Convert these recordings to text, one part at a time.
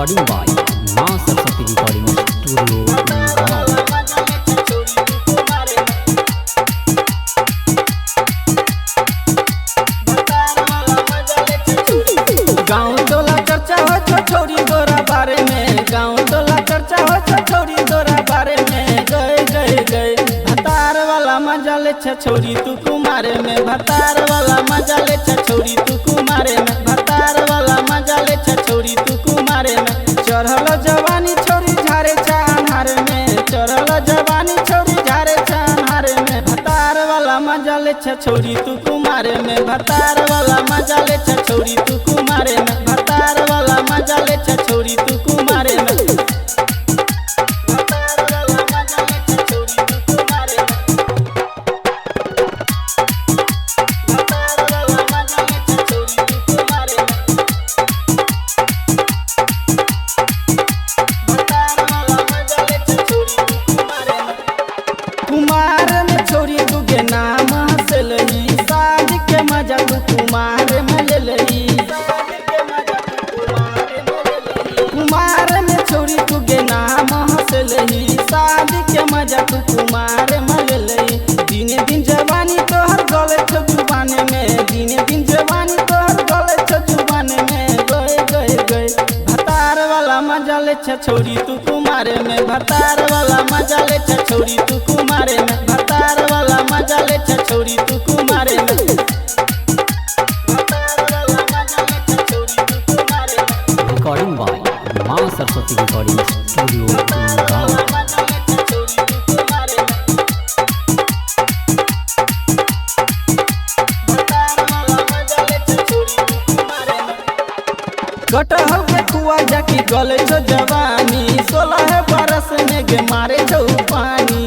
Recording by माँ Saraswati recording studio गाँव टोला चर्चा हो छोरी गोरा बारे में, गाँव टोला चर्चा हो छोरी गोरा बारे में। गए गए गए भतार वाला मजा ले छोरी तू कुमारे में, भतार वाला मजा ले छोरी तू कुमारे में, भतार वाला मजा ले छोरी तू कुमारे में। चढ़ल जवानी छोरी झारे चान्हार में, चढ़ल जवानी छोरी झारे चान्हार में। भतार वाला मजा ले छोरी तू कुमारे में, भतार वाला मजा ले छोरी तू कुमारे में, भतार वाला मजा ले छोरी तू कुमारे में। भतार वाला मजा ले छोरी तू कुमारे में, भतार वाला मजा ले छोरी तू कुमारे में, भतार वाला मजा ले छोरी तू कुमारे में। कुमार में छोरी तू के नाम हंसलही, साज के मजा तू कुमार में लेलही। कुमार में छोरी तू के नाम हंसलही, साज के मजा तू कुमार में लेलही। दिने दिन जवानी तोहर गले छो जुबान में, दिने दिन जवानी तोहर गले छो जुबान में। गए गए गए भतार वाला मजा ले छोरी तू कुमारे में, भतार वाला मजा ले छोरी तू कुमारे में, भतार वाला मजा ले छोरी तू कुमारे में। भतार वाला मजा ले छोरी तू कुमारे में, रिकॉर्डिंग बाय माँ सरस्वती रिकॉर्डिंग स्टूडियो भतार वाला मजा ले छोरी तू कुमारे में, भतार वाला मजा ले छोरी तू कुमारे में। कटहल के कुआ जाकी गले छो जवानी, 16 बरस में गे मारे छो पानी।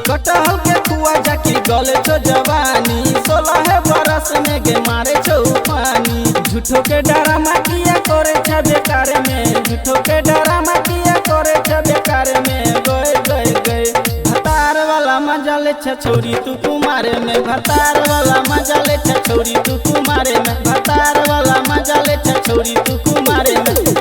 कटहल के कुआ जाकी गले छो जवानी, 16 बरस में गे मारे छो पानी। झूठो के डरामा किया करे छ बेकार में, झूठो के डरामा किया करे छ बेकार में। गए गए गए भतार वाला मजा ले छोरी तू कुमारे में, भतार वाला मजा ले छोरी तू कुमारे में, भतार वाला मजा ले छोरी तू कुमारे में।